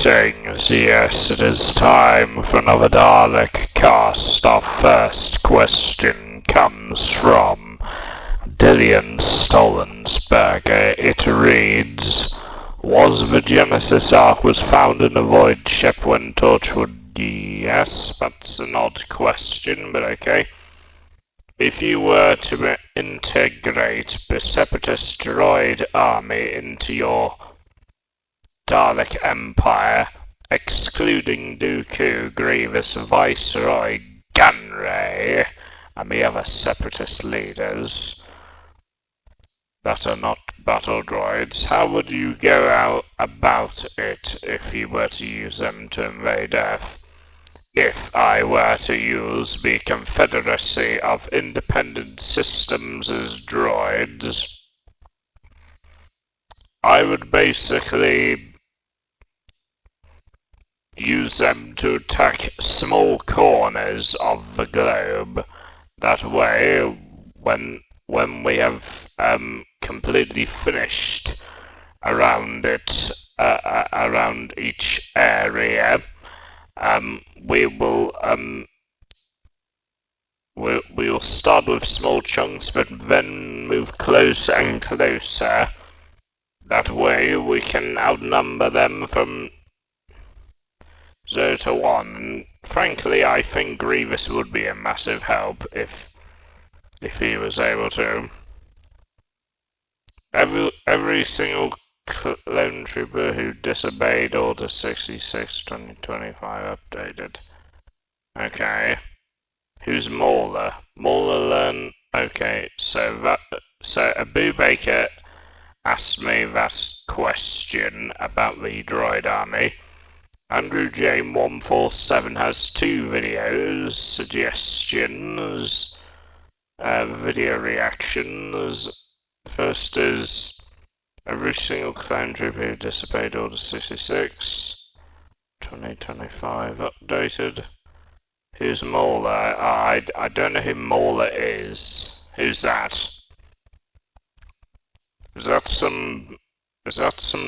Greetings, yes, it is time for another DALEKCAST. Our first question comes from Dillian Stolensberger. It reads, was the Genesis Ark was found in a void ship when Torchwood? Yes, that's an odd question, but okay. If you were to integrate the separatist droid army into your Dalek Empire, excluding Dooku, Grievous, Viceroy, Gunray, and the other separatist leaders that are not battle droids, how would you go about it if you were to use them to invade Earth? If I were to use the Confederacy of Independent Systems as droids, I would basically use them to attack small corners of the globe. That way, when we have completely finished around it, around each area, we will start with small chunks, but then move closer and closer. That way, we can outnumber them from 0 to 1, and frankly I think Grievous would be a massive help if he was able to. Every single clone trooper who disobeyed Order 66 2025 updated. Okay. Who's Mauler? Mauler learned. Okay, so Abu Baker asked me that question about the droid army. Andrew J147 has 2 videos, suggestions, video reactions. First is every single clone trooper who disobeyed Order 66, 2025 updated. Who's Mauler? I don't know who Mauler is. Who's that? Is that some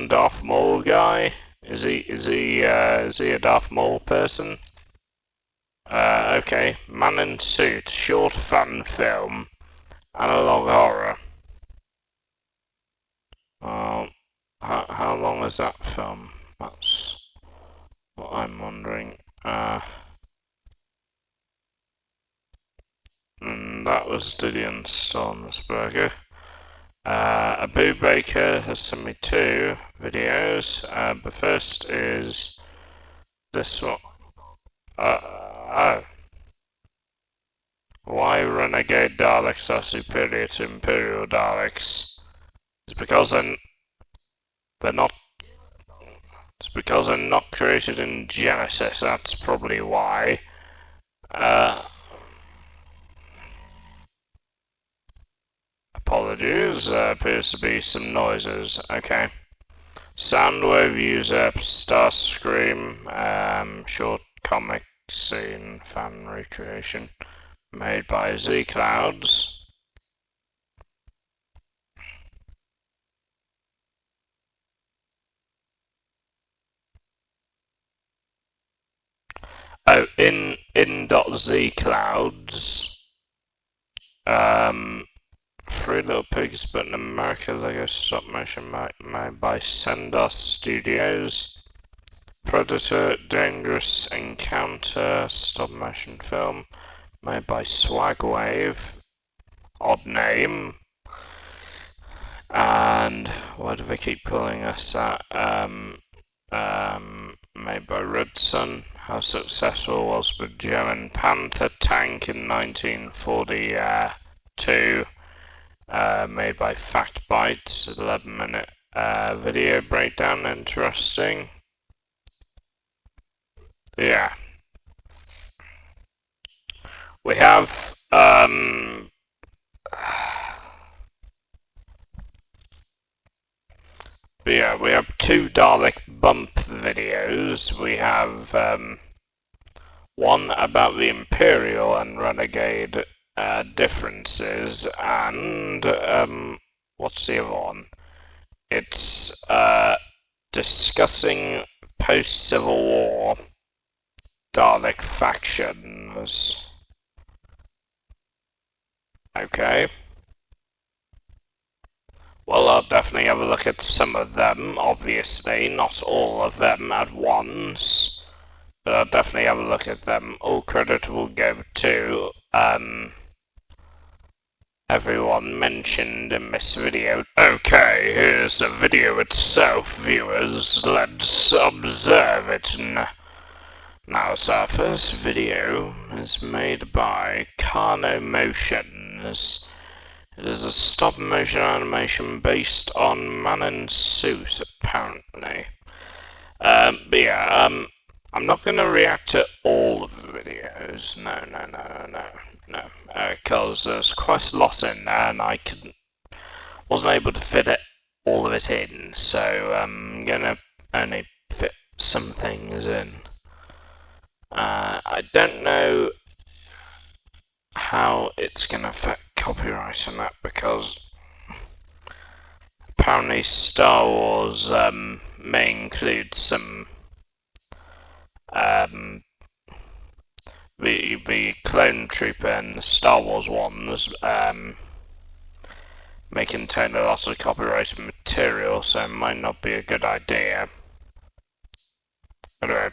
Darth Maul guy? Is he a Darth Maul person? Okay. Man in Suit, short fun film, analog horror. How long is that film? That's what I'm wondering. That was Dillian Stolensberger. Abu Baker has sent me 2 videos. The first is this one. Why renegade Daleks are superior to imperial Daleks? It's because they're not created in Genesis. That's probably why. Apologies, appears to be some noises. Okay. Soundwave user, Starscream, short comic scene, fan recreation, made by Z Clouds. Oh, in .z Clouds, 3 Little Pigs, but in America Lego stop motion made by Sendos Studios. Predator Dangerous Encounter stop motion film made by Swagwave. Odd name. And why do they keep calling us that? Made by Red Sun. How successful was the German Panther tank in 1942? Made by Fact Bites, 11-minute video breakdown, interesting. Yeah. We have we have 2 Dalek bump videos. We have one about the Imperial and Renegade differences, and what's the other one? It's discussing post-Civil War Dalek factions. Okay. Well, I'll definitely have a look at some of them, obviously, not all of them at once, but I'll definitely have a look at them. All credit will go to, everyone mentioned in this video. Okay, here's the video itself, viewers. Let's observe it. Now, so our first video is made by Carno Motions. It is a stop-motion animation based on Man in Suit, apparently. But yeah, I'm not going to react to all of the videos. No. Because there's quite a lot in there, and I wasn't able to fit all of it in. So I'm going to only fit some things in. I don't know how it's going to affect copyright and that, because apparently Star Wars may include some the Clone Trooper and the Star Wars ones may contain a lot of copyrighted material, so it might not be a good idea. Anyway,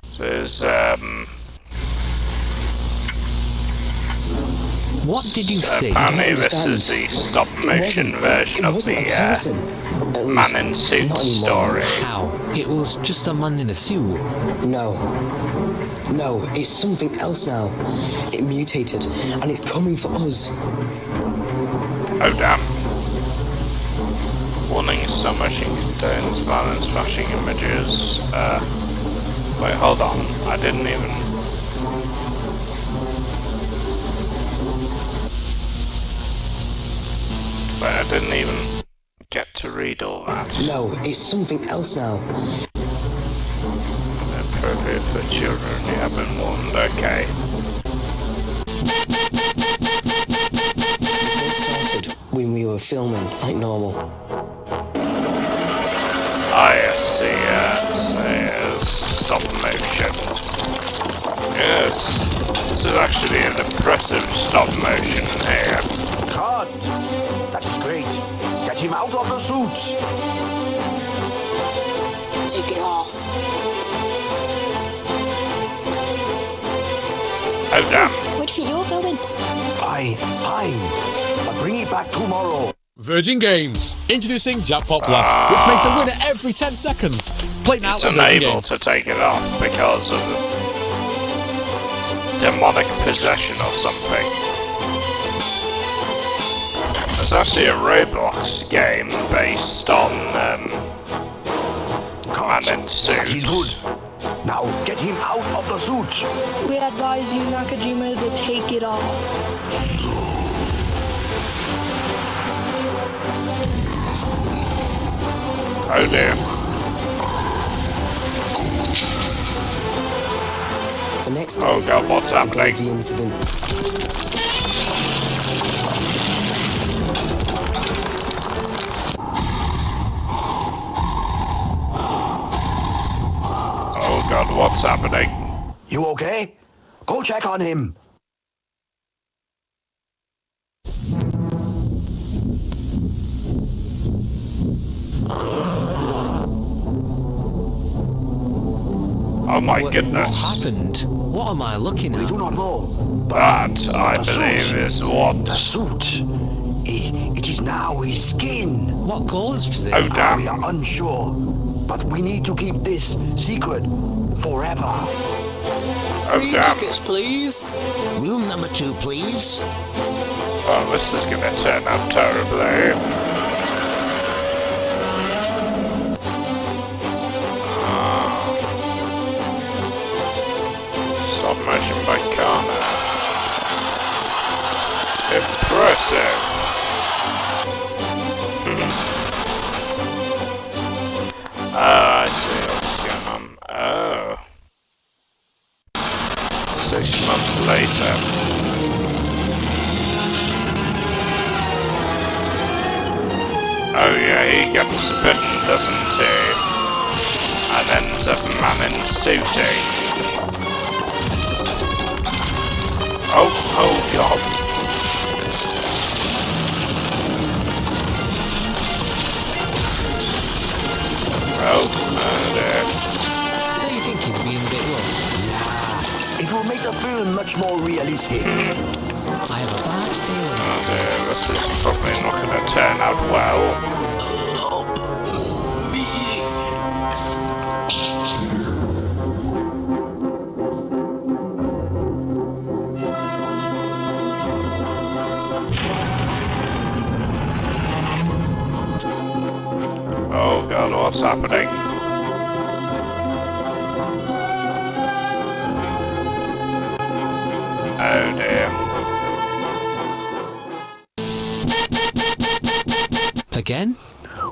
so there's what did you say? Apparently this is the stop-motion version of the Man in Suit story. How? It was just a man in a suit. No, it's something else now. It mutated, and it's coming for us. Oh damn. Warning, stop-motion contains violence, flashing images. Wait, hold on. I didn't even... But I didn't even get to read all that. No, it's something else now. Appropriate for children, you have been warned, okay. It all started when we were filming like normal. I see, stop motion. Yes, this is actually an impressive stop motion here. Cut! That is great. Get him out of the suits. Take it off. Oh damn. Where'd you think you're going? Fine. But bring it back tomorrow. Virgin Games, introducing Jackpot Blast, which makes a winner every 10 seconds. Play now It's at Virgin unable Games. to take it off because of demonic possession or something. It's actually a Roblox game based on Man in Suit. That is good. Now get him out of the suit. We advise you, Nakajima, to take it off. Oh dear. The next day, Oh god, what's the day of happening? the incident. Oh god, what's happening? You okay? Go check on him. Oh my What goodness. happened? What am I looking We at? do not know. That, I The believe, suit. is what? The suit. It is now his skin. What colours was it? Oh We damn. are unsure, but we need to keep this secret forever. Oh damn. please. Room number 2, please. Oh, this is gonna turn out terribly. Stop motion by Kana. Impressive. I see what's going on. Oh. 6 months later. Oh yeah, he gets bitten, doesn't he? And then of man in suiting. Oh god. Oh dear. Don't you think he's being a bit rough? It will make the film much more realistic. I have a bad feeling Oh about dear, this. this is probably not going to turn out well. Oh god, what's happening? Oh dear. Again?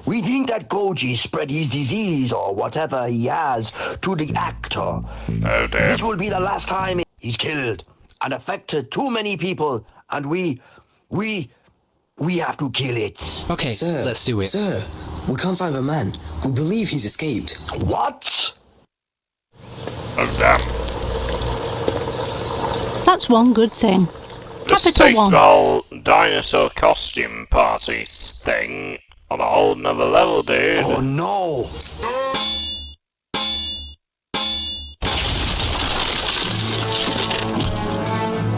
We think that Koji spread his disease or whatever he has to the actor. Oh dear. This will be the last time he's killed and affected too many people, and we have to kill it. Okay, Sir, let's do it. Sir, we can't find the man. We believe he's escaped. What? Oh damn. That's one good thing. This Capital takes One. the whole dinosaur costume party thing on a whole nother level, dude. Oh no!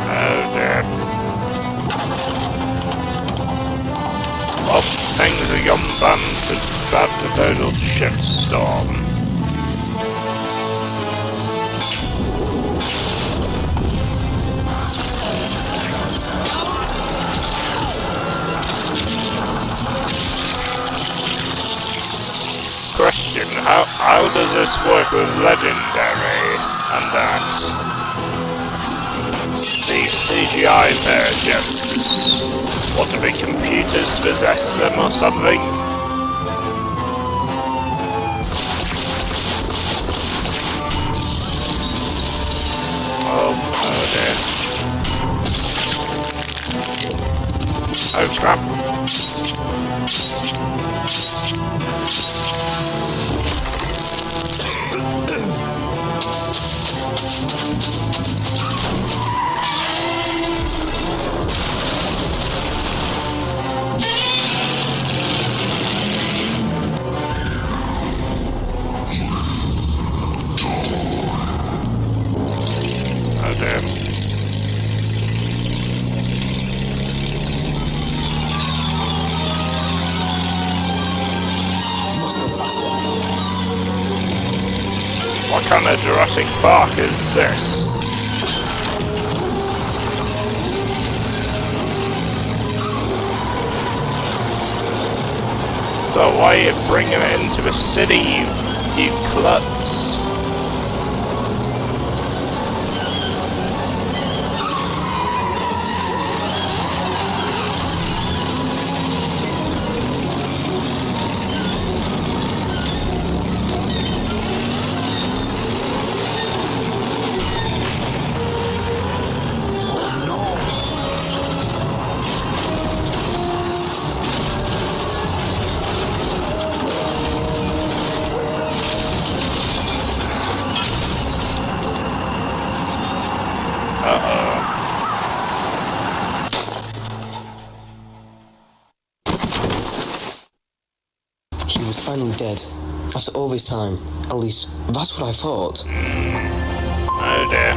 Oh dear. Well, things are gone bad to total shitstorm. Question, how does this work with Legendary and that? The CGI versions? What, do the computers possess them or something? Oh dear. Oh crap. Oh dear. Must go faster. What kind of Jurassic Park is this? So why are you bringing it into the city, you klutz? He was finally dead. After all this time. At least, that's what I thought. Oh dear.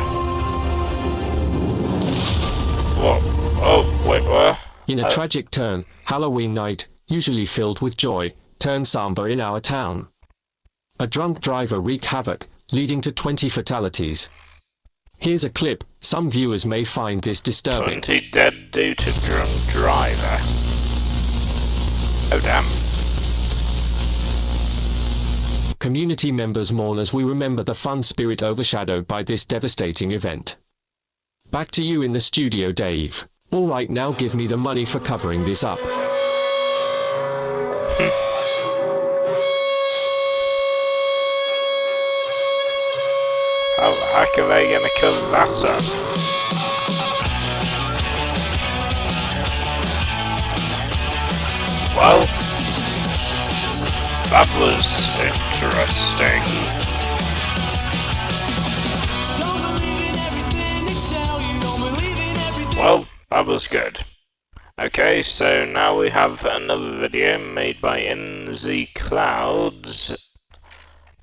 What? Oh, wait, where? In a tragic turn, Halloween night, usually filled with joy, turned somber in our town. A drunk driver wreaked havoc, leading to 20 fatalities. Here's a clip. Some viewers may find this disturbing. 20 dead due to drunk driver. Oh damn. Community members mourn as we remember the fun spirit overshadowed by this devastating event. Back to you in the studio, Dave. Alright, now give me the money for covering this up. How the heck are they gonna kill that up? Well, that was interesting. was good. Okay, so now we have another video made by NZ Clouds.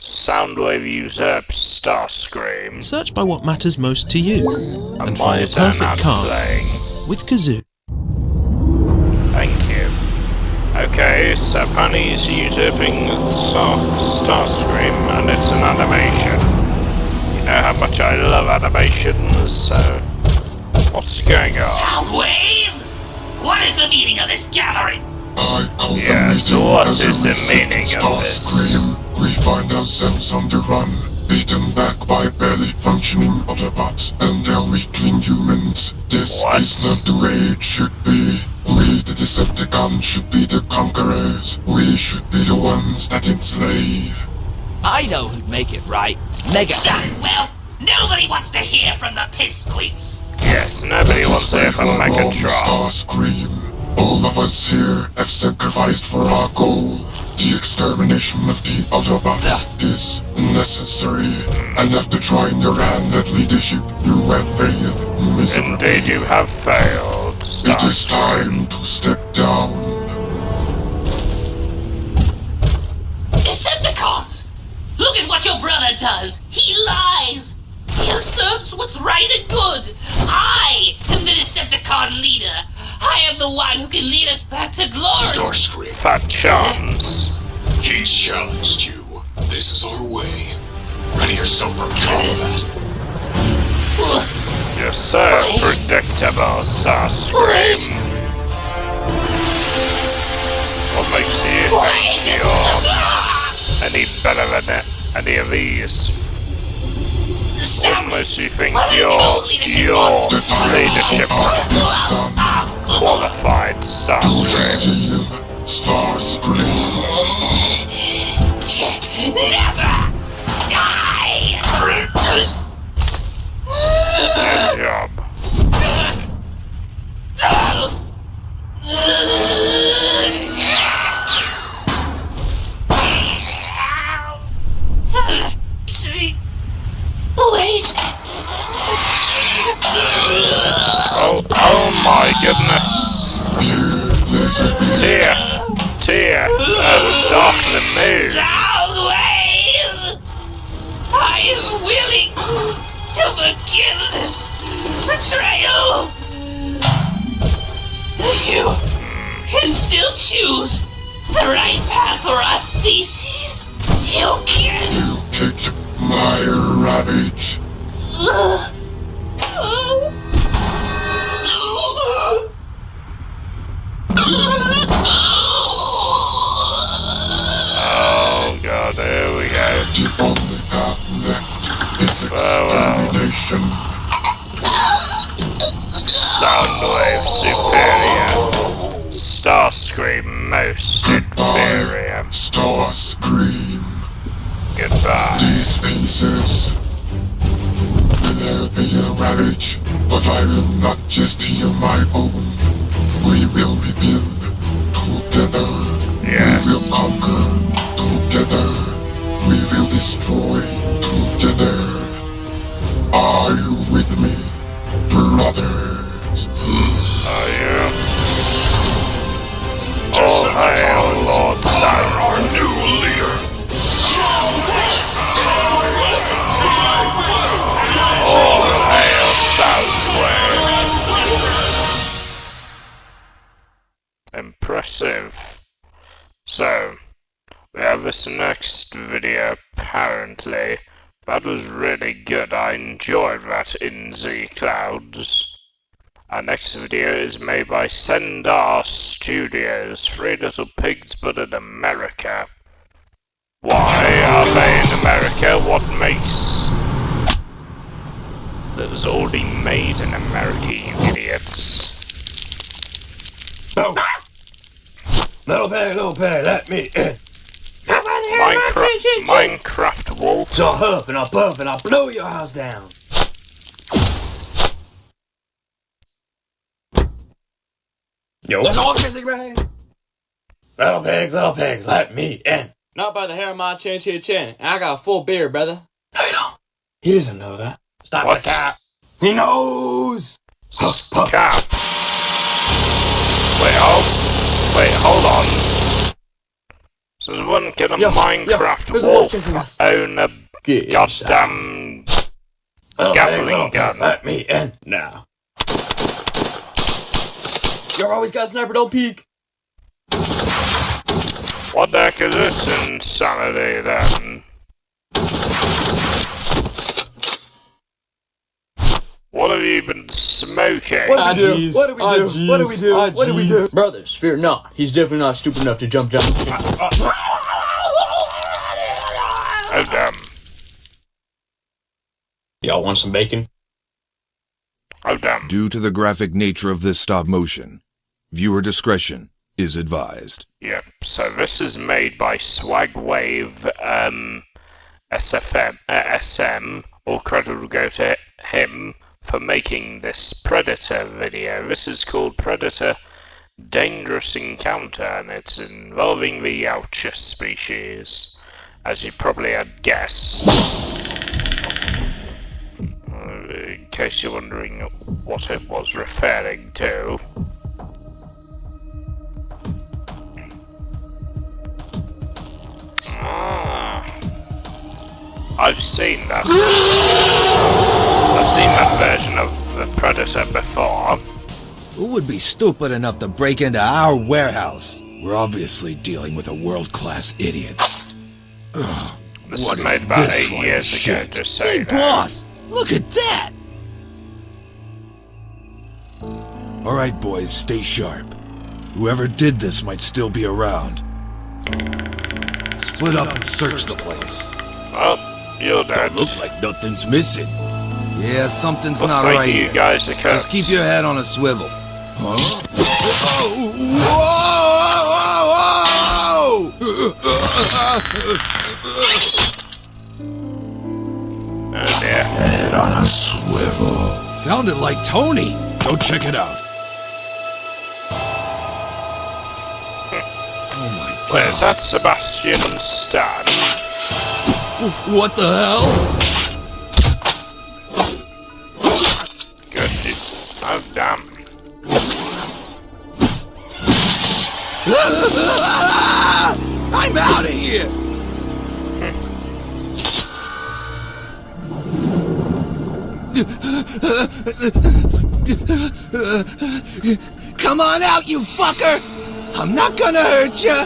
Soundwave usurps Starscream. Search by what matters most to you, and find a turn perfect out car playing. with Kazoo. Thank you. Okay, so apparently he's usurping Starscream, and it's an animation. You know how much I love animations, so what's going on? Soundwave! What is the meaning of this gathering? I call Yes, the meeting what as is a the reset meaning of of this? Starscream. We find ourselves on the run, beaten back by barely functioning Autobots and their weakling humans. This is not the way it should be. We, the Decepticons, should be the conquerors. We should be the ones that enslave. I know who'd make it right. Megatron. Well, nobody wants to hear from the pipsqueaks. Yes, nobody wants to hear from Megatron. Starscream. All of us here have sacrificed for our goal. The extermination of the Autobots is necessary. And after trying your hand at leadership, you have failed miserably. Indeed, you have failed. It is time to step down. Decepticons! Look at what your brother does! He lies! He usurps what's right and good! I am the Decepticon leader! I am the one who can lead us back to glory! Starscream. Fat chance. He challenged you. This is our way. Ready yourself for combat. You're so predictable, Starscream. What makes you think you're any better than any of these? What makes you think your leadership qualified, Starscream? Starscream. Never die! Good job. Wait! Oh my goodness. Tear, darkly move. Soundwave! I am willing to forgive this betrayal. You can still choose the right path for our species. You can. You kicked my rabbit. Oh god, here we go. The only path left is extermination. Soundwave superior. Starscream most inferior. Starscream. Goodbye. These pieces will help heal ravage, but I will not just heal my own. We will rebuild together. Yes. We will conquer together. We will destroy together. Are you with me, brothers? Oh yeah. All hail Lord Soundwave. Our new leader. All hail Soundwave. Impressive. So, we have this next video apparently. That was really good. I enjoyed that in Z Clouds. Our next video is made by Sendar Studios. 3 Little Pigs but in America. Why are they in America? What makes that was already made in America, you idiots? No. Little pig, let me in. Minecraft wolf. So I'll huff and I'll puff and I'll blow your house down. Yo, what's all kissing, man? Little pigs, let me in. Not by the hair of my chin. I got a full beard, brother. No, you don't. He doesn't know that. Stop the cat. He knows. Huff, puff. Cat. Wait, hold on. So there's one kid on Minecraft wolf own a goddamn gambling gun. Let me in now. You always got a sniper, don't peek. What the heck is this insanity then? What have you been smoking? What do we do? What do we do? What do we do? What do we do? Brothers, fear not. He's definitely not stupid enough to jump down. Oh damn. Y'all want some bacon? Oh damn. Due to the graphic nature of this stop motion, viewer discretion is advised. Yep, so this is made by Swagwave SM. All credit will go to him for making this Predator video. This is called Predator Dangerous Encounter, and it's involving the Yautja species, as you probably had guessed. In case you're wondering what it was referring to. I've seen that. I've seen that version of the Predator before. Who would be stupid enough to break into our warehouse? We're obviously dealing with a world-class idiot. Ugh, this what was made is about this 8 like years ago, shit? just so Hey, you know. boss! Look at that! Alright, boys, stay sharp. Whoever did this might still be around. Split up and search the place. Well, you're dead. Don't look like nothing's missing. Yeah, something's Looks not like right you here. guys are Just keep your head on a swivel. Huh? Oh dear. Head on a swivel. Sounded like Tony. Go check it out. Oh my god. Where's that Sebastian Stan? What the hell? Good. Oh damn. I'm out of here! Come on out, you fucker! I'm not gonna hurt you!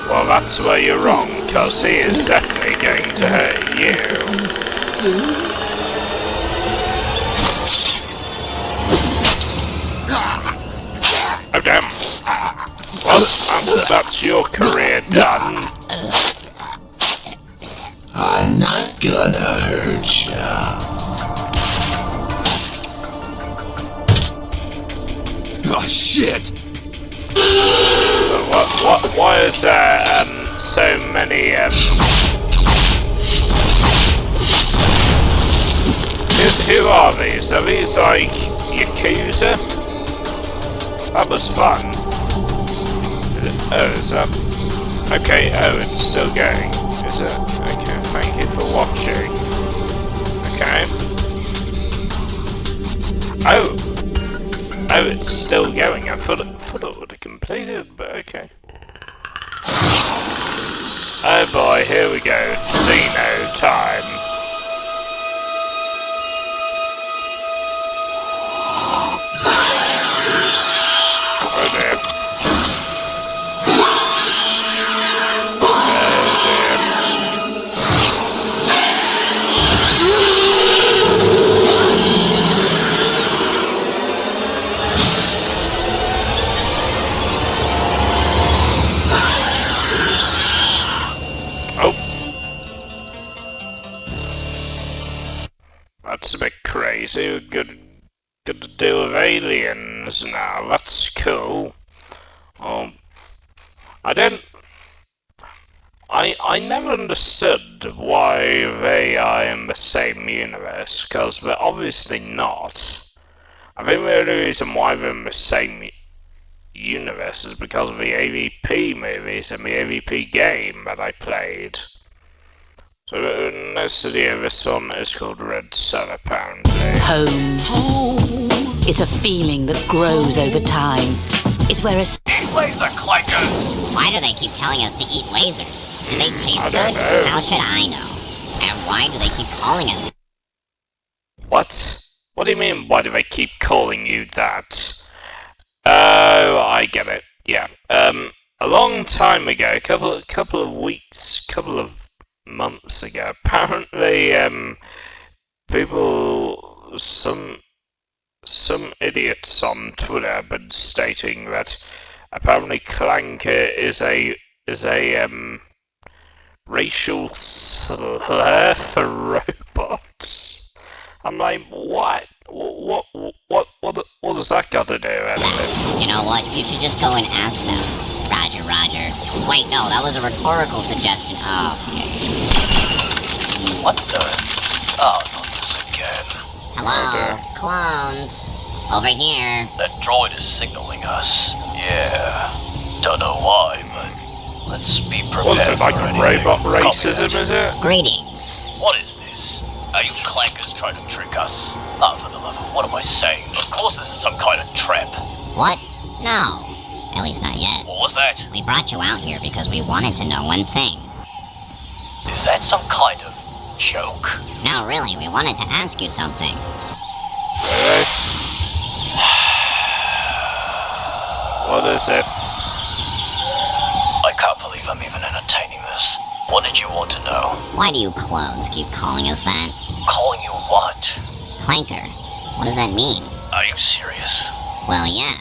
Well, that's where you're wrong, cause he is definitely going to hurt you. Oh damn. Well, that's your career done. I'm not gonna hurt ya. Oh shit! Why is there so many who are these? Are these like Yakuza? That was fun. Oh, is that? Okay, oh, it's still going. Is it? Okay, thank you for watching. Okay. Oh! Oh, it's still going. I thought it would have completed, but okay. Oh boy, here we go. Xeno time. Oh dear. That's a bit crazy. We're good to deal with aliens now. That's cool. I never understood why they are in the same universe, because they're obviously not. I think the only reason why they're in the same universe is because of the AVP movies and the AVP game that I played. So in this video, this one is called Red Sun apparently. Home. It's a feeling that grows over time. It's where a... Eat laser clankers! Why do they keep telling us to eat lasers? Do they taste don't good? know. How should I know? And why do they keep calling us... What? What do you mean, why do they keep calling you that? Oh, I get it. Yeah. A long time ago, couple of weeks, couple of months ago, apparently, people, some idiots on Twitter have been stating that apparently Clanker is a racial slur for robots. I'm like, what? What does that got to do with anything? You know what? You should just go and ask them. Roger, Roger. Wait, no, that was a rhetorical suggestion. Oh, What the? Oh, not this again. hello, clones. Over here. That droid is signaling us. Yeah. Don't know why, but let's be prepared. What is it, like for robot anything. racism, is it? Greetings. What is this? Are you clankers trying to trick us? Oh, for the love of, what am I saying? Of course this is some kind of trap. What? No. At least not yet. What was that? We brought you out here because we wanted to know one thing. Is that some kind of joke? No, really, we wanted to ask you something. What is it? I can't believe I'm even entertaining this. What did you want to know? Why do you clones keep calling us that? Calling you what? Clanker. What does that mean? Are you serious? Well, yeah.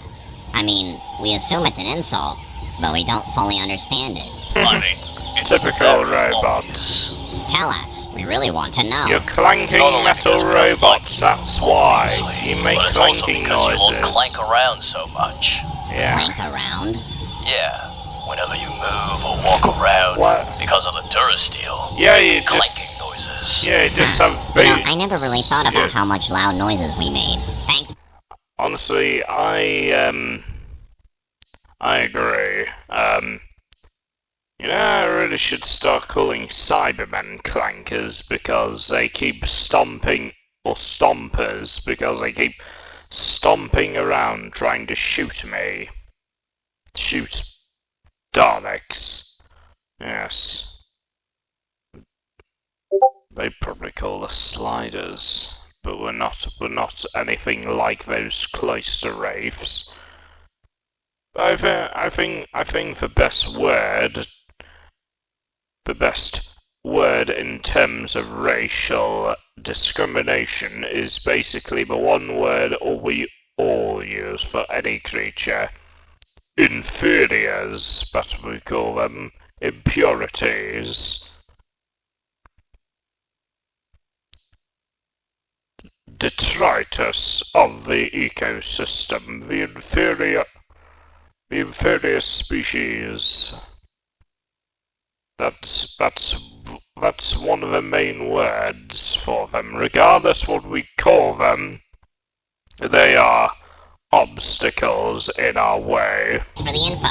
I mean, we assume it's an insult, but we don't fully understand it. I mean, it's Typical very robots. obvious. Tell us. We really want to know. You're clanking Not only metal because we don't robots, like that's why. obviously, You make but it's also clanking because you all noises. clank around so much. Yeah. Clank around? Yeah. Whenever you move or walk around, What? because of the Durasteel, Yeah, you clanking just... noises. Yeah, you just have You know, big... I never really thought about how much loud noises we made. Thanks. Honestly, I agree. You know, I really should start calling Cybermen clankers because they keep stomping, or stompers, because they keep stomping around trying to shoot me. Shoot Daleks. Yes. They probably call us sliders, but we're not anything like those cloister wraiths. I think the best word in terms of racial discrimination is basically the one word we all use for any creature. Inferiors, but we call them impurities. Detritus of the ecosystem, the inferior species. That's one of the main words for them. Regardless what we call them, they are obstacles in our way. For the info.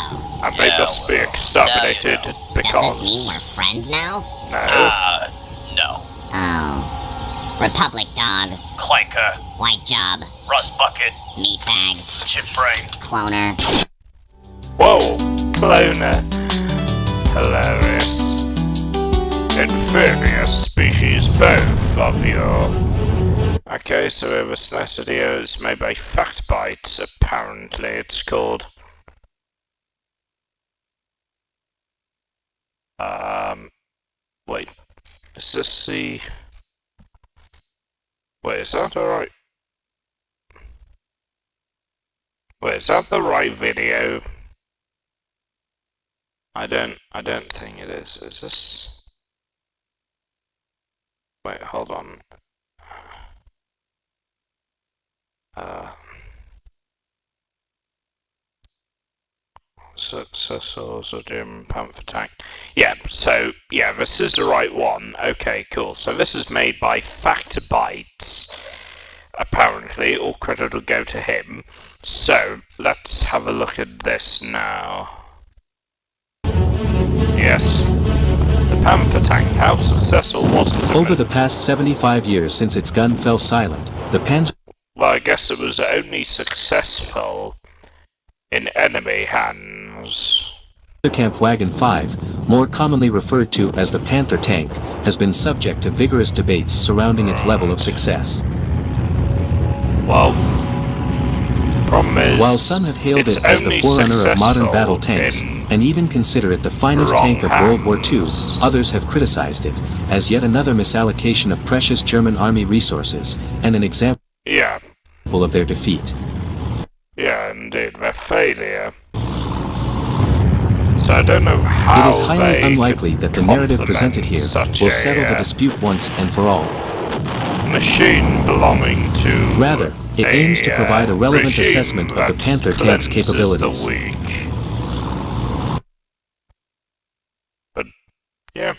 And they must be exterminated because... Does this mean we're friends now? No. No. Oh. Republic dog. Clanker. White job. Rust bucket. Meatbag. Chip brain. Cloner. Whoa! Cloner. Hilarious. Inferior species, both of you. Okay, so this next video is made by Fact Bites, apparently it's called. Wait. Is this the... Wait, is that alright? Wait, is that the right video? I don't think it is. Is this... Wait, hold on. Sodium Panther Tank. Yeah, so, yeah, this is the right one. Okay, cool. So this is made by Fact Bites. Apparently, all credit will go to him. So, let's have a look at this now. Yes. The Panther Tank, how successful was it? Over the past 75 years since its gun fell silent, the Panzer... Well, I guess it was only successful in enemy hands. Kampfwagen 5, more commonly referred to as the Panther tank, has been subject to vigorous debates surrounding its level of success. Well, problem is, while some have hailed it as the forerunner of modern battle tanks, and even consider it the finest tank of World War II, others have criticized it as yet another misallocation of precious German army resources, and an example of their defeat. Yeah, indeed, their failure. So I don't know how it is highly unlikely that the narrative presented here will settle the dispute once and for all. Machine belonging to rather, it aims to provide a relevant assessment of the Panther tank's capabilities. But yeah,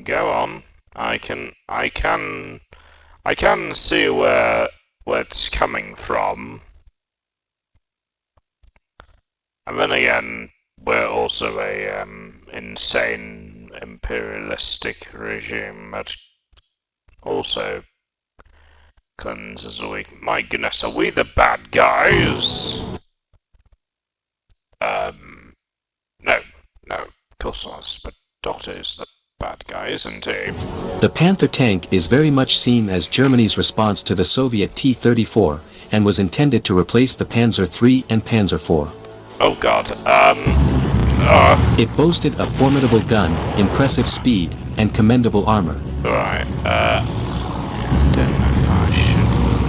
go on. I can see where it's coming from. And then again, we're also a insane imperialistic regime that also cleanses a weak. My goodness, are we the bad guys? No, of course not. But Doctor is the bad guy, isn't he? The Panther tank is very much seen as Germany's response to the Soviet T-34, and was intended to replace the Panzer III and Panzer IV. Oh God, It boasted a formidable gun, impressive speed, and commendable armor. Right,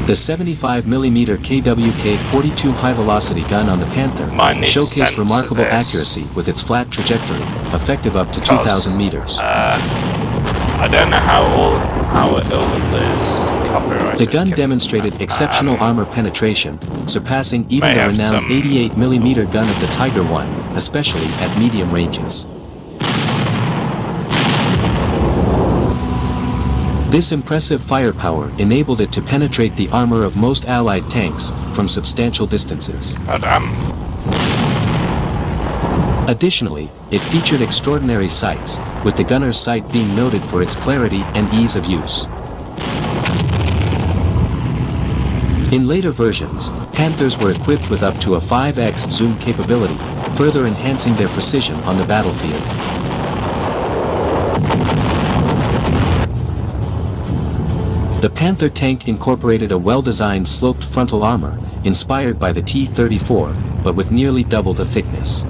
The 75mm KWK-42 high-velocity gun on the Panther showcased remarkable accuracy with its flat trajectory, effective up to 2,000 meters. I don't know how it is copyrighted. The gun demonstrated exceptional armor penetration, surpassing even the renowned 88mm gun of the Tiger I, especially at medium ranges. This impressive firepower enabled it to penetrate the armor of most Allied tanks from substantial distances. Additionally, it featured extraordinary sights, with the gunner's sight being noted for its clarity and ease of use. In later versions, Panthers were equipped with up to a 5x zoom capability, further enhancing their precision on the battlefield. The Panther tank incorporated a well-designed sloped frontal armor, inspired by the T-34, but with nearly double the thickness.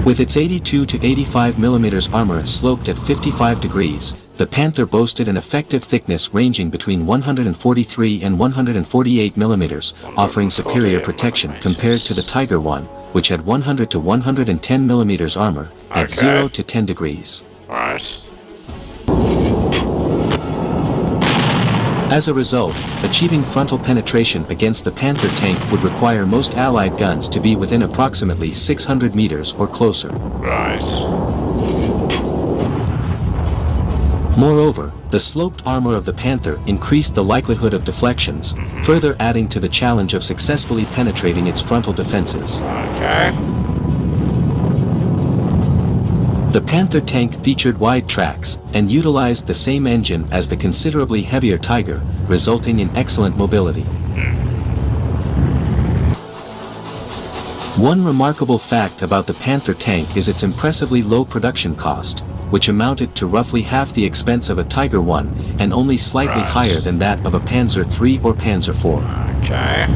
With its 82 to 85mm armor sloped at 55 degrees, the Panther boasted an effective thickness ranging between 143 and 148mm, offering superior protection compared to the Tiger I, which had 100 to 110mm armor at 0 to 10 degrees. Right. As a result, achieving frontal penetration against the Panther tank would require most Allied guns to be within approximately 600 meters or closer. Right. Moreover, the sloped armor of the Panther increased the likelihood of deflections, further adding to the challenge of successfully penetrating its frontal defenses. Okay. The Panther tank featured wide tracks, and utilized the same engine as the considerably heavier Tiger, resulting in excellent mobility. One remarkable fact about the Panther tank is its impressively low production cost, which amounted to roughly half the expense of a Tiger I, and only slightly higher than that of a Panzer III or Panzer IV. Okay.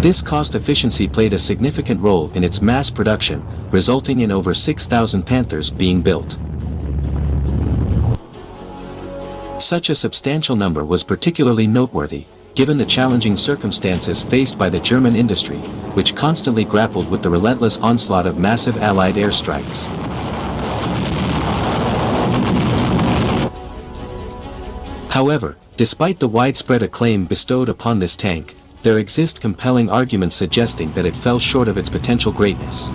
This cost efficiency played a significant role in its mass production, resulting in over 6,000 Panthers being built. Such a substantial number was particularly noteworthy, given the challenging circumstances faced by the German industry, which constantly grappled with the relentless onslaught of massive Allied airstrikes. However, despite the widespread acclaim bestowed upon this tank, there exist compelling arguments suggesting that it fell short of its potential greatness.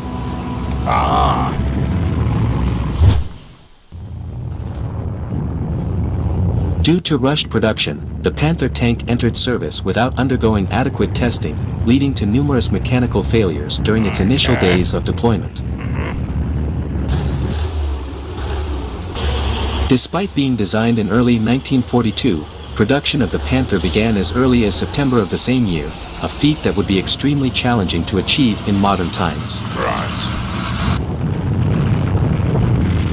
Due to rushed production, the Panther tank entered service without undergoing adequate testing, leading to numerous mechanical failures during its initial days of deployment. Despite being designed in early 1942, production of the Panther began as early as September of the same year, a feat that would be extremely challenging to achieve in modern times. Right.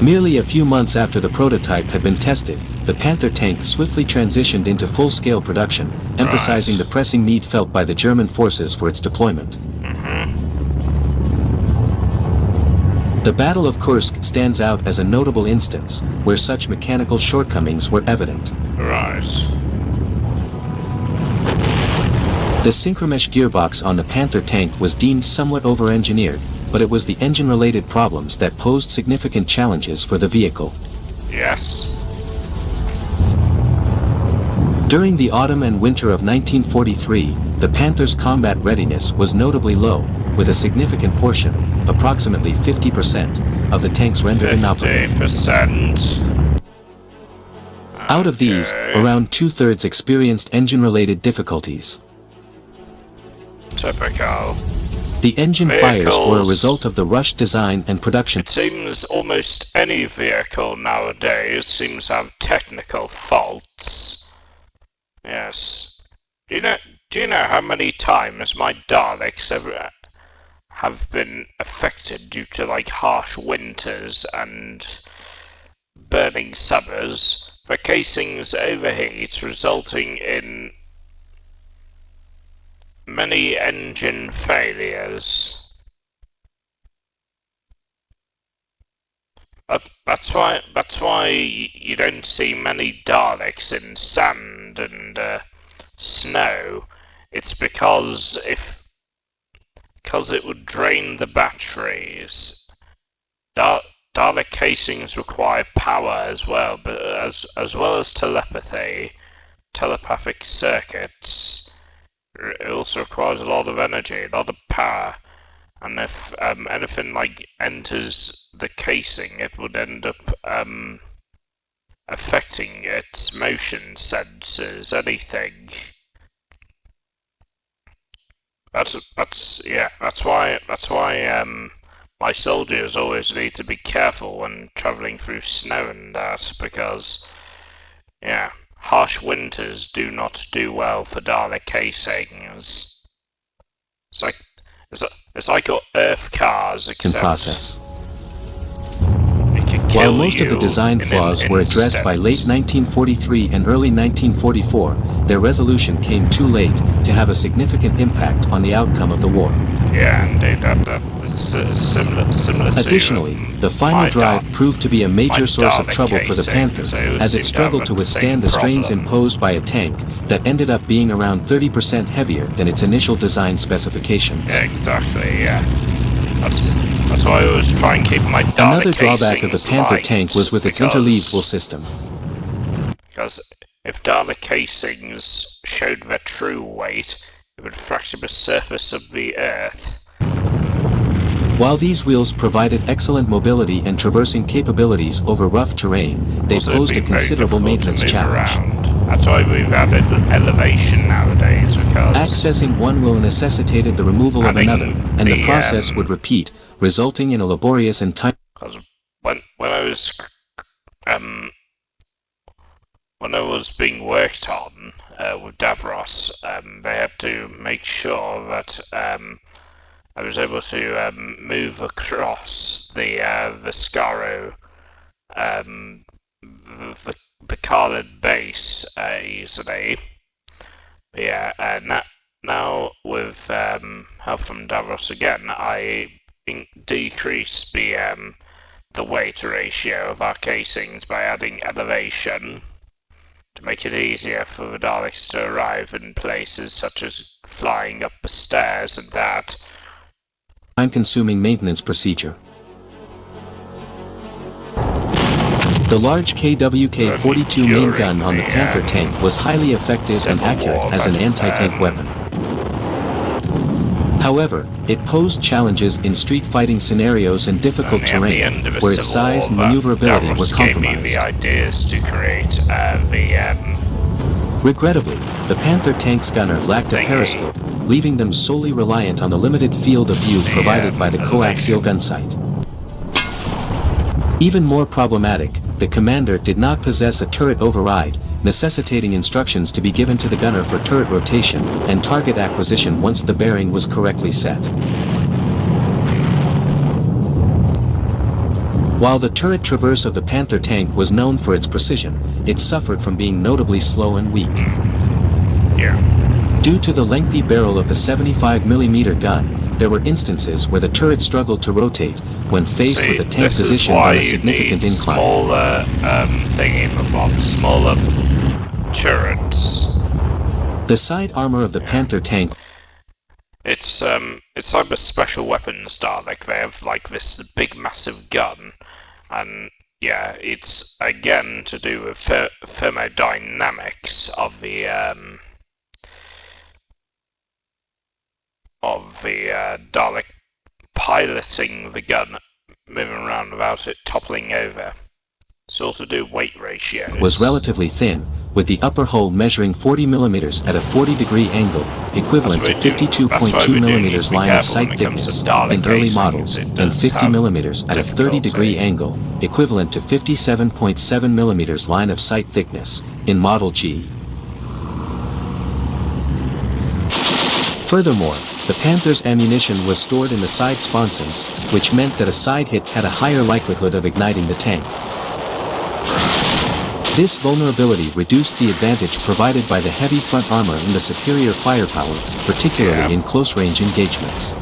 Merely a few months after the prototype had been tested, the Panther tank swiftly transitioned into full-scale production, emphasizing the pressing need felt by the German forces for its deployment. The Battle of Kursk stands out as a notable instance, where such mechanical shortcomings were evident. Right. The synchromesh gearbox on the Panther tank was deemed somewhat over-engineered, but it was the engine-related problems that posed significant challenges for the vehicle. Yes. During the autumn and winter of 1943, the Panther's combat readiness was notably low, with a significant portion, approximately 50%, of the tanks rendered inoperable. 50%. Out of these, around two-thirds experienced engine-related difficulties. Typical. The engine fires were a result of the rushed design and production. It seems almost any vehicle nowadays seems to have technical faults. Yes. Do you know how many times my Daleks ever have been affected due to like harsh winters and burning summers? The casings overheat, resulting in many engine failures. That's why you don't see many Daleks in sand and snow. It's because it would drain the batteries. Dalek casings require power as well, but as well as telepathic circuits. It also requires a lot of energy, a lot of power, and if anything like enters the casing, it would end up affecting its motion sensors, anything. That's why my soldiers always need to be careful when travelling through snow and that, because harsh winters do not do well for Dalek casings. It's like your Earth cars, except in process. While most of the design flaws were addressed by late 1943 and early 1944, their resolution came too late to have a significant impact on the outcome of the war. Yeah, indeed, similar Additionally, the final drive proved to be a major source of trouble for the Panther, as it struggled to withstand the strains imposed by a tank that ended up being around 30% heavier than its initial design specifications. Yeah, exactly, yeah. That's why I always try and keep my Dalek Another drawback of the Panther tank was with its interleavable system. Because if Dalek casings showed their true weight, it would fracture the surface of the Earth. While these wheels provided excellent mobility and traversing capabilities over rough terrain, they posed a considerable maintenance challenge. That's why we've added elevation nowadays, because accessing one wheel necessitated the removal of another, and the process would repeat, resulting in a laborious and time. Because when I was being worked on with Davros, they had to make sure that I was able to move across the Viscaro, the Carlin base easily. But yeah, now with help from Davros again, I decreased the weight ratio of our casings by adding elevation to make it easier for the Daleks to arrive in places such as flying up the stairs and that. Time-consuming maintenance procedure. The large KWK-42 main gun on the Panther tank was highly effective and accurate as an anti-tank weapon. However, it posed challenges in street fighting scenarios and difficult terrain, where its size and maneuverability were compromised. Regrettably, the Panther tank's gunner lacked a periscope, leaving them solely reliant on the limited field of view provided by the coaxial gun sight. Even more problematic, the commander did not possess a turret override, necessitating instructions to be given to the gunner for turret rotation and target acquisition once the bearing was correctly set. While the turret traverse of the Panther tank was known for its precision, it suffered from being notably slow and weak. Due to the lengthy barrel of the 75mm gun, there were instances where the turret struggled to rotate when faced with a tank positioned on a significant incline. Smaller smaller turrets. The side armor of the Panther tank. It's like the special weapons Dalek. They have like this big massive gun, and yeah, it's again to do with thermodynamics of the Dalek piloting the gun, moving around without it toppling over. It's all to do with weight ratio. Was relatively thin, with the upper hull measuring 40mm at a 40-degree angle, equivalent to 52.2mm line of sight thickness in early models, and 50mm at a 30-degree angle, equivalent to 57.7mm line of sight thickness in Model G. Furthermore, the Panther's ammunition was stored in the side sponsons, which meant that a side hit had a higher likelihood of igniting the tank. This vulnerability reduced the advantage provided by the heavy front armor and the superior firepower, particularly in close-range engagements.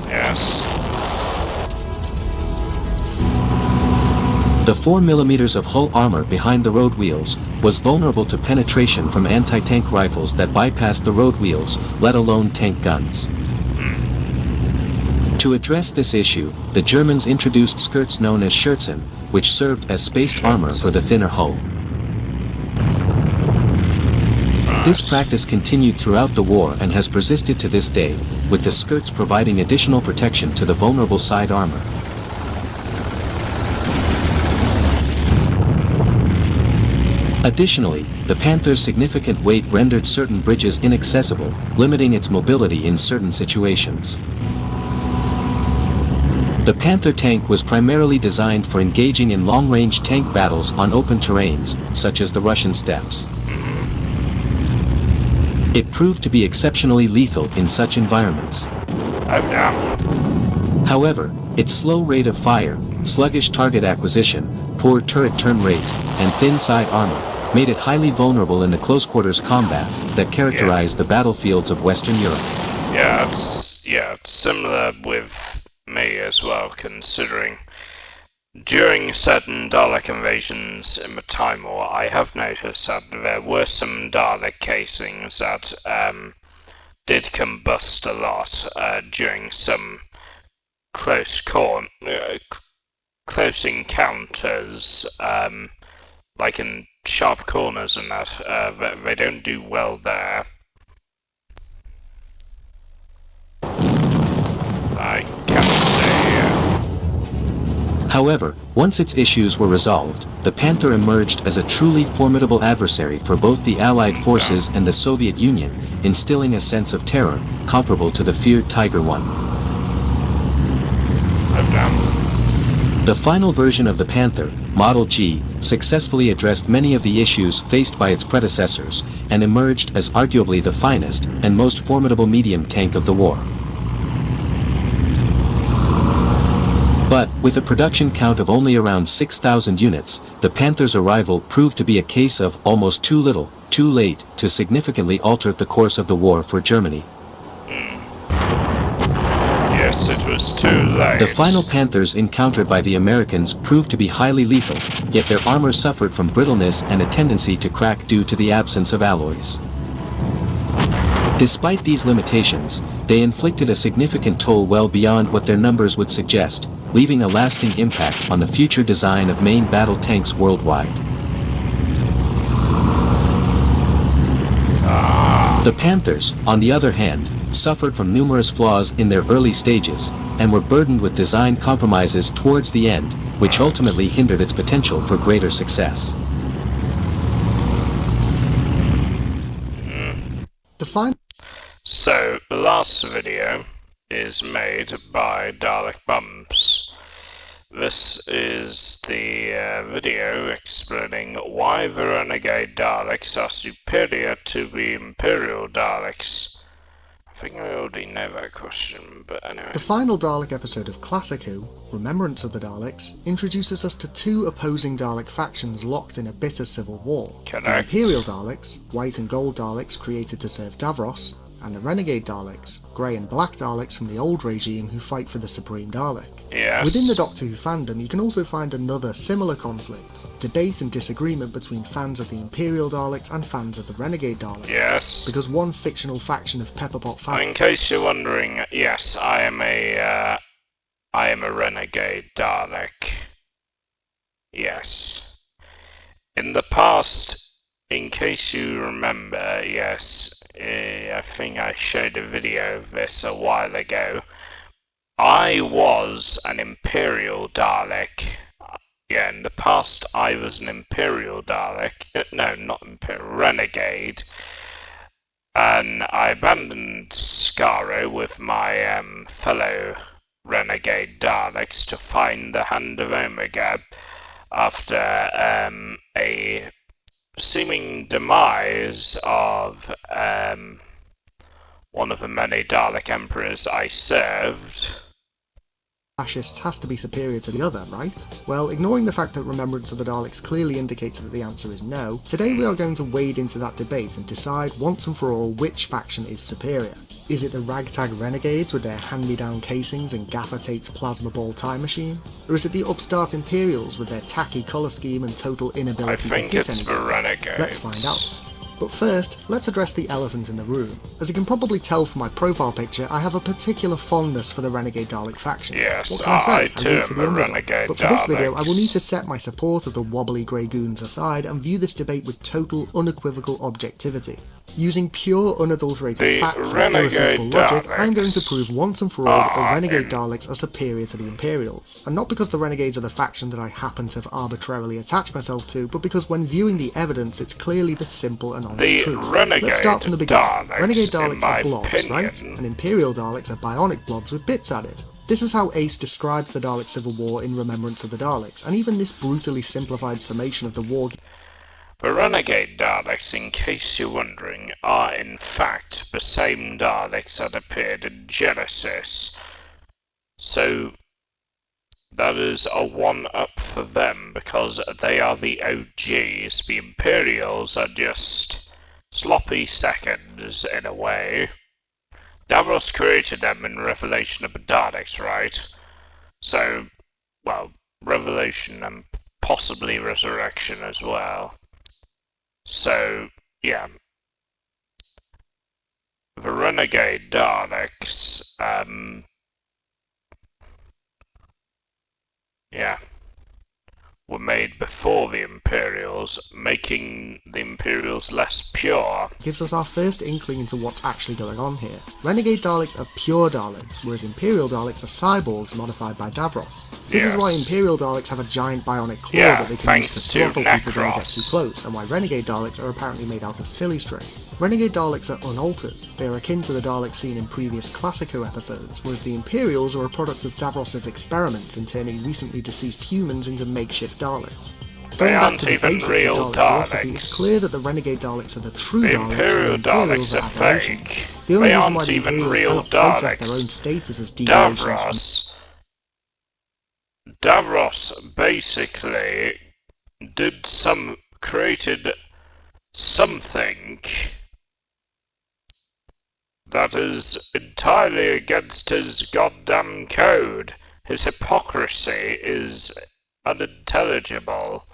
The 4mm of hull armor behind the road wheels was vulnerable to penetration from anti-tank rifles that bypassed the road wheels, let alone tank guns. To address this issue, the Germans introduced skirts known as Schürzen, which served as spaced armor for the thinner hull. This practice continued throughout the war and has persisted to this day, with the skirts providing additional protection to the vulnerable side armor. Additionally, the Panther's significant weight rendered certain bridges inaccessible, limiting its mobility in certain situations. The Panther tank was primarily designed for engaging in long-range tank battles on open terrains, such as the Russian steppes. It proved to be exceptionally lethal in such environments. However, its slow rate of fire, sluggish target acquisition, poor turret turn rate, and thin side armor made it highly vulnerable in the close-quarters combat that characterized the battlefields of Western Europe. It's similar with me as well, considering during certain Dalek invasions in the Time War, I have noticed that there were some Dalek casings that did combust a lot during some close encounters, like in sharp corners and that. They don't do well there. I can't say. However, once its issues were resolved, the Panther emerged as a truly formidable adversary for both the Allied forces and the Soviet Union, instilling a sense of terror comparable to the feared Tiger I. The final version of the Panther, Model G, successfully addressed many of the issues faced by its predecessors, and emerged as arguably the finest and most formidable medium tank of the war. But, with a production count of only around 6,000 units, the Panther's arrival proved to be a case of almost too little, too late, to significantly alter the course of the war for Germany. Yes, it was too late. The final Panthers encountered by the Americans proved to be highly lethal, yet their armor suffered from brittleness and a tendency to crack due to the absence of alloys. Despite these limitations, they inflicted a significant toll well beyond what their numbers would suggest, leaving a lasting impact on the future design of main battle tanks worldwide. The Panthers, on the other hand, suffered from numerous flaws in their early stages, and were burdened with design compromises towards the end, which ultimately hindered its potential for greater success. So, the last video is made by Dalek Bumps. This is the video explaining why the renegade Daleks are superior to the imperial Daleks. I think I already know that question, but anyway. The final Dalek episode of Classic Who, Remembrance of the Daleks, introduces us to two opposing Dalek factions locked in a bitter civil war. Correct. The Imperial Daleks, white and gold Daleks created to serve Davros, and the Renegade Daleks, grey and black Daleks from the old regime who fight for the Supreme Dalek. Yes. Within the Doctor Who fandom, you can also find another similar conflict, debate and disagreement between fans of the Imperial Daleks and fans of the Renegade Daleks. Yes. Because one fictional faction of Pepperpot fans... In case you're wondering, yes, I am a Renegade Dalek. Yes. In the past, in case you remember, yes, I think I showed a video of this a while ago. I was an Imperial Dalek. Yeah, in the past I was an Imperial Dalek. No, not Imperial, Renegade. And I abandoned Skaro with my fellow Renegade Daleks to find the Hand of Omega after a seeming demise of one of the many Dalek Emperors I served. Fascist has to be superior to the other, right? Well, ignoring the fact that Remembrance of the Daleks clearly indicates that the answer is no, today we are going to wade into that debate and decide once and for all which faction is superior. Is it the ragtag renegades with their hand-me-down casings and gaffer-taped plasma ball time machine? Or is it the upstart Imperials with their tacky colour scheme and total inability to hit anything? I think it's the renegades. Let's find out. But first, let's address the elephant in the room. As you can probably tell from my profile picture, I have a particular fondness for the Renegade Dalek faction. Yes, what can I say? I too am a Renegade But for this video, I will need to set my support of the wobbly grey goons aside and view this debate with total, unequivocal objectivity. Using pure, unadulterated facts and irrefutable logic, I am going to prove once and for all that the Renegade Daleks are superior to the Imperials. And not because the Renegades are the faction that I happen to have arbitrarily attached myself to, but because when viewing the evidence, it's clearly the simple and honest truth. Let's start from the beginning. Renegade Daleks are blobs, right? And Imperial Daleks are bionic blobs with bits added. This is how Ace describes the Dalek Civil War in Remembrance of the Daleks, and even this brutally simplified summation of the war... The Renegade Daleks, in case you're wondering, are in fact the same Daleks that appeared in Genesis. So that is a one-up for them, because they are the OGs. The Imperials are just sloppy seconds, in a way. Davros created them in Revelation of the Daleks, right? So, well, Revelation and possibly Resurrection as well. So, yeah. The Renegade Daleks, yeah, were made before the Imperials, making the Imperials less pure. Gives us our first inkling into what's actually going on here. Renegade Daleks are pure Daleks, whereas Imperial Daleks are cyborgs modified by Davros. This is why Imperial Daleks have a giant bionic claw that they can use to throttle people when they get too close, and why Renegade Daleks are apparently made out of silly string. Renegade Daleks are unaltered. They are akin to the Daleks seen in previous Classic Who episodes, whereas the Imperials are a product of Davros' experiments in turning recently deceased humans into makeshift Daleks. Going back to the basics of Dalek philosophy, it's clear that the Renegade Daleks are the true Daleks, and the Imperials are aberrations. The only reason why the Imperials cannot process their own status as deviations... Davros basically created something that is entirely against his goddamn code. His hypocrisy is unintelligible.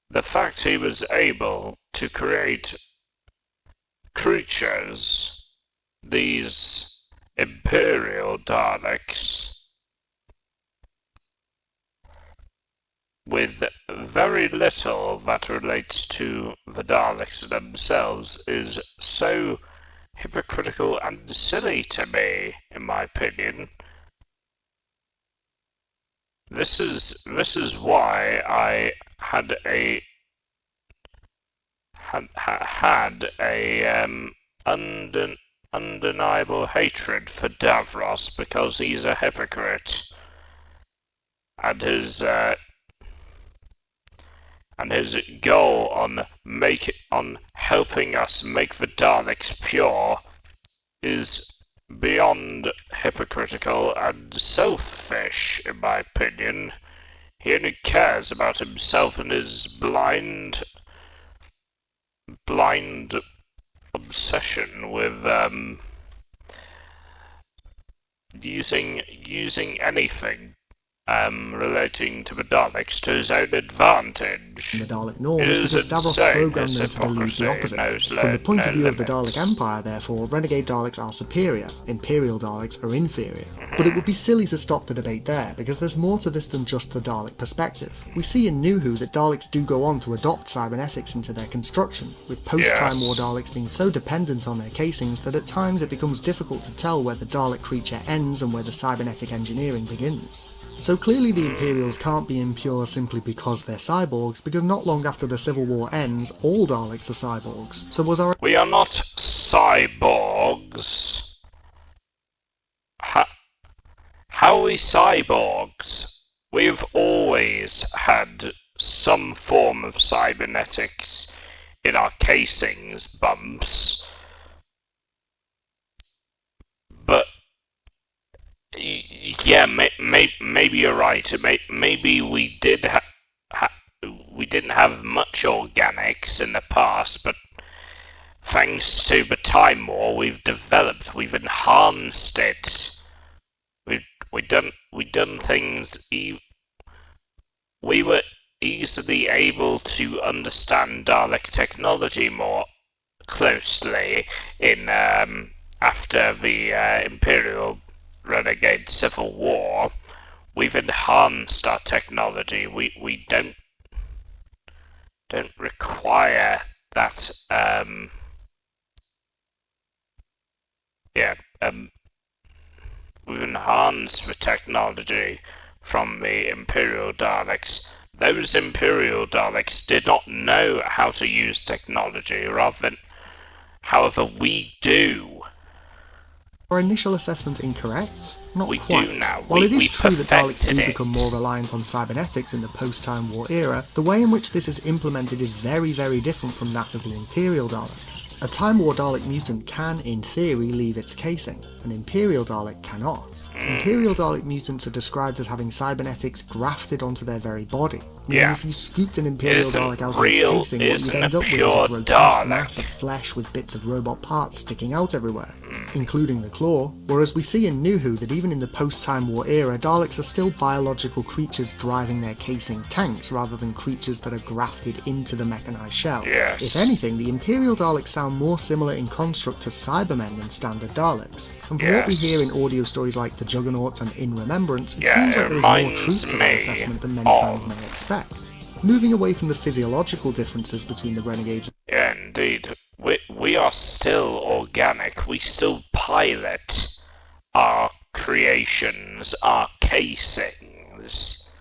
The fact he was able to create creatures, these Imperial Daleks, with very little that relates to the Daleks themselves is so hypocritical and silly to me, in my opinion. This is why I had undeniable hatred for Davros, because he's a hypocrite, and and his goal on helping us make the Daleks pure is beyond hypocritical and selfish, in my opinion. He only cares about himself and his blind obsession with using anything relating to the Daleks to his own advantage. The Dalek norms because Davros programmed them to believe the opposite. From the point of view of the Dalek Empire, therefore, renegade Daleks are superior, imperial Daleks are inferior. But it would be silly to stop the debate there, because there's more to this than just the Dalek perspective. We see in New Who that Daleks do go on to adopt cybernetics into their construction, with post-Time War Daleks being so dependent on their casings that at times it becomes difficult to tell where the Dalek creature ends and where the cybernetic engineering begins. So clearly the Imperials can't be impure simply because they're cyborgs, because not long after the Civil War ends, all Daleks are cyborgs. So was our... We are not cyborgs. How are we cyborgs? We've always had some form of cybernetics in our casings, Bumps. But yeah, maybe you're right. Maybe we did we didn't have much organics in the past, but thanks to the Time War, we've enhanced it. We've done things. We were easily able to understand Dalek technology more closely in after the Imperial Renegade Civil War. We've enhanced our technology. We don't require that. We've enhanced the technology from the Imperial Daleks. Those Imperial Daleks did not know how to use technology, however we do. Our initial assessment incorrect? Not we quite. Do now. While it is true that Daleks do it. become more reliant on cybernetics in the post-Time War era, the way in which this is implemented is very, very different from that of the Imperial Daleks. A Time War Dalek mutant can, in theory, leave its casing. An Imperial Dalek cannot. Imperial Dalek mutants are described as having cybernetics grafted onto their very body. Meaning if you scooped an Imperial Dalek out of its casing, what you'd end up with is a grotesque mass of flesh with bits of robot parts sticking out everywhere, including the claw, whereas we see in New Who that even in the post-Time War era, Daleks are still biological creatures driving their casing tanks rather than creatures that are grafted into the mechanized shell. Yes. If anything, the Imperial Daleks sound more similar in construct to Cybermen than standard Daleks, and from what we hear in audio stories like The Juggernauts and In Remembrance, it seems like there is more truth to that assessment than many fans may expect. Moving away from the physiological differences between the Renegades... Yeah, indeed. We are still organic. We still pilot our creations, our casings.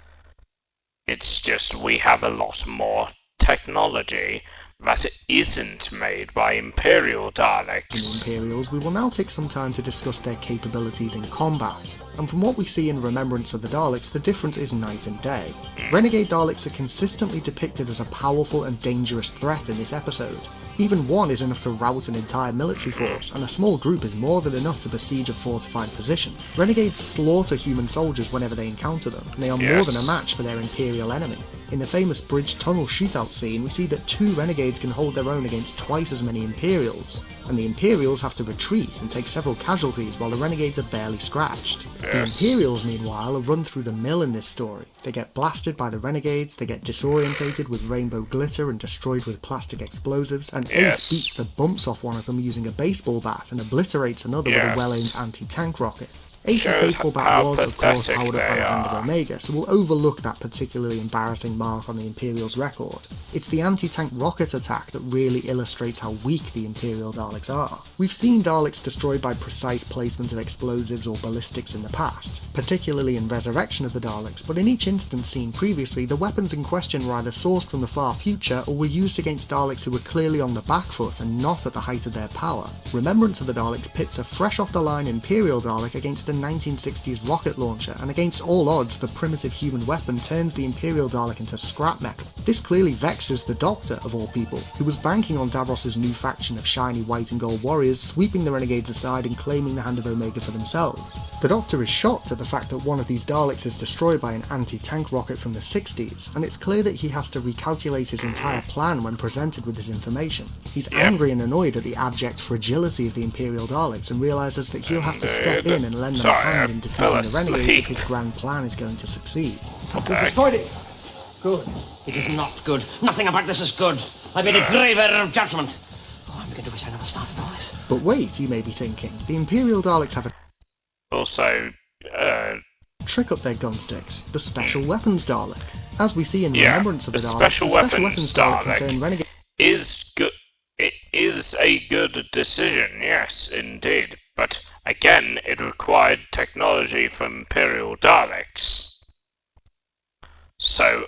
It's just we have a lot more technology that isn't made by Imperial Daleks. In the Imperials, we will now take some time to discuss their capabilities in combat, and from what we see in Remembrance of the Daleks, the difference is night and day. Renegade Daleks are consistently depicted as a powerful and dangerous threat in this episode. Even one is enough to rout an entire military force, and a small group is more than enough to besiege a fortified position. Renegades slaughter human soldiers whenever they encounter them, and they are more than a match for their Imperial enemy. In the famous bridge tunnel shootout scene, we see that 2 Renegades can hold their own against twice as many Imperials, and the Imperials have to retreat and take several casualties while the Renegades are barely scratched. The Imperials, meanwhile, are run through the mill in this story. They get blasted by the Renegades, they get disorientated with rainbow glitter and destroyed with plastic explosives, and Ace beats the bumps off one of them using a baseball bat and obliterates another with a well-aimed anti-tank rocket. Ace's baseball bat was, of course, powered up by the hand of Omega, so we'll overlook that particularly embarrassing mark on the Imperials' record. It's the anti-tank rocket attack that really illustrates how weak the Imperial Daleks are. We've seen Daleks destroyed by precise placement of explosives or ballistics in the past, particularly in Resurrection of the Daleks, but in each instance seen previously, the weapons in question were either sourced from the far future or were used against Daleks who were clearly on the back foot and not at the height of their power. Remembrance of the Daleks pits a fresh-off-the-line Imperial Dalek against an 1960s rocket launcher, and against all odds, the primitive human weapon turns the Imperial Dalek into scrap metal. This clearly vexes the Doctor, of all people, who was banking on Davros's new faction of shiny white and gold warriors sweeping the Renegades aside and claiming the Hand of Omega for themselves. The Doctor is shocked at the fact that one of these Daleks is destroyed by an anti-tank rocket from the 60s, and it's clear that he has to recalculate his entire plan when presented with this information. He's angry and annoyed at the abject fragility of the Imperial Daleks and realises that he'll have to step in and lend them a hand in defeating the Renegades if his grand plan is going to succeed. We've destroyed it! Good. It is not good. Nothing about this is good. I made a grave error of judgment. Oh, I'm beginning to wish I never started all this. But wait, you may be thinking, the Imperial Daleks have a trick up their gun-sticks, the Special Weapons Dalek. As we see in Remembrance of the Daleks, the Special Weapons Dalek can turn Renegade... is good. It is a good decision, yes, indeed. But again, it required technology from Imperial Daleks. So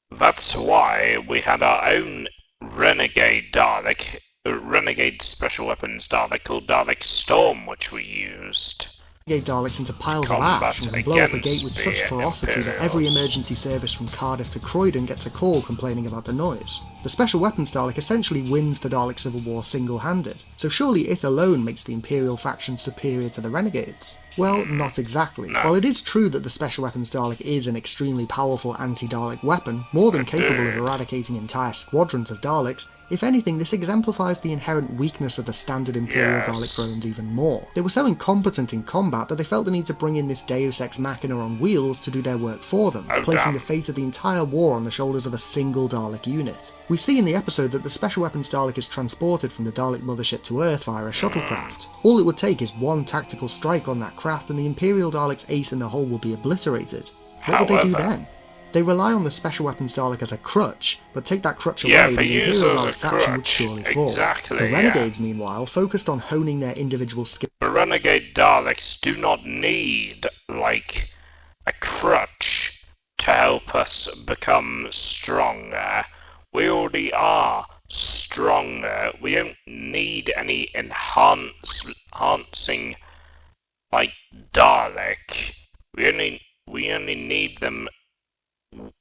that's why we had our own Renegade Dalek, Renegade Special Weapons Dalek called Dalek Storm, which we used. Daleks into piles of ash and blow up the gate with such ferocity that every emergency service from Cardiff to Croydon gets a call complaining about the noise. The Special Weapons Dalek essentially wins the Dalek Civil War single-handed, so surely it alone makes the Imperial faction superior to the Renegades. Well, not exactly. While it is true that the Special Weapons Dalek is an extremely powerful anti-Dalek weapon, more than capable of eradicating entire squadrons of Daleks, if anything, this exemplifies the inherent weakness of the standard Imperial Dalek drones even more. They were so incompetent in combat that they felt the need to bring in this Deus Ex Machina on wheels to do their work for them, placing the fate of the entire war on the shoulders of a single Dalek unit. We see in the episode that the Special Weapons Dalek is transported from the Dalek mothership to Earth via a shuttlecraft. All it would take is one tactical strike on that craft and the Imperial Dalek's ace in the hole will be obliterated. What would they do then? They rely on the Special Weapons Dalek as a crutch, but take that crutch away, the Imperial Dalek faction would surely fall. The Renegades, meanwhile, focused on honing their individual skills. The Renegade Daleks do not need, like, a crutch to help us become stronger. We already are stronger. We don't need any enhancing, like, Dalek. We only need them.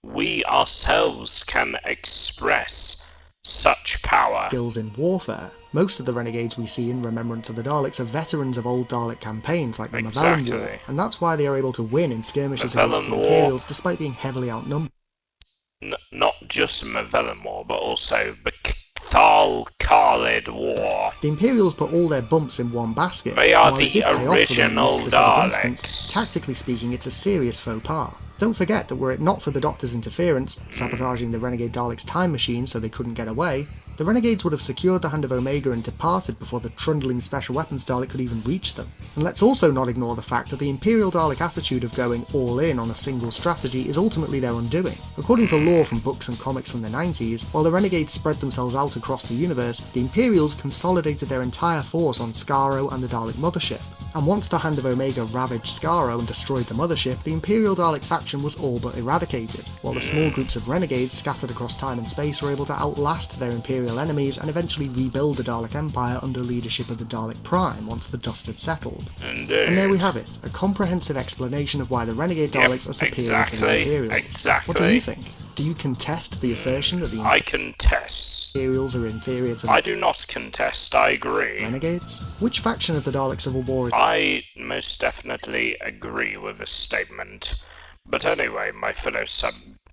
We ourselves can express such power. Skills in warfare. Most of the Renegades we see in Remembrance of the Daleks are veterans of old Dalek campaigns like the Mavellan War, and that's why they are able to win in skirmishes against the Imperials despite being heavily outnumbered. Not just Mavellan War, but also the Khalid War. The Imperials put all their bumps in one basket. They are while the it did pay original off for them in this Daleks. instance, tactically speaking, it's a serious faux pas. Don't forget that were it not for the Doctor's interference, sabotaging the Renegade Daleks' time machine so they couldn't get away, the Renegades would have secured the Hand of Omega and departed before the trundling Special Weapons Dalek could even reach them. And let's also not ignore the fact that the Imperial Dalek attitude of going all in on a single strategy is ultimately their undoing. According to lore from books and comics from the 90s, while the Renegades spread themselves out across the universe, the Imperials consolidated their entire force on Skaro and the Dalek mothership. And once the Hand of Omega ravaged Skaro and destroyed the mothership, the Imperial Dalek faction was all but eradicated, while the small groups of renegades scattered across time and space were able to outlast their Imperial enemies and eventually rebuild the Dalek Empire under leadership of the Dalek Prime once the dust had settled. And there we have it, a comprehensive explanation of why the Renegade Daleks are superior to the Imperials. What do you think? Do you contest the assertion that the Imperials are inferior to the... I do not contest, I agree. Renegades? Which faction of the Dalek Civil War is... I most definitely agree with this statement. But anyway, my fellow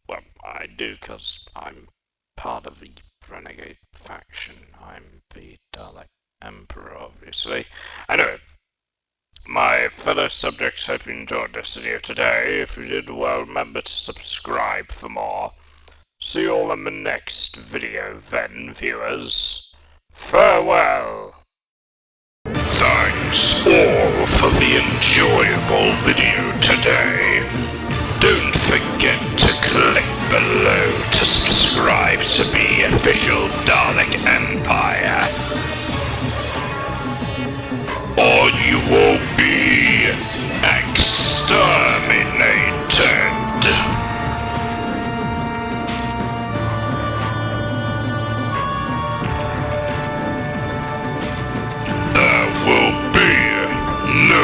well, I do, because I'm part of the Renegade faction. I'm the Dalek Emperor, obviously. Anyway, my fellow subjects, hope you enjoyed this video today. If you did, well, remember to subscribe for more. See you all in the next video then, viewers. Farewell! Thanks all for the enjoyable video today. Don't forget to click below to subscribe to the official Dalek Empire, or you will be exterminated. There will be no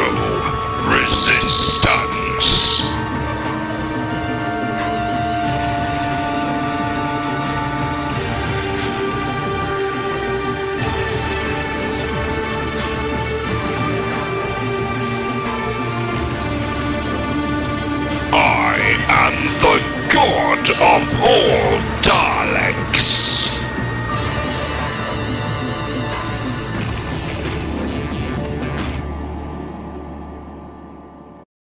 of all Dalek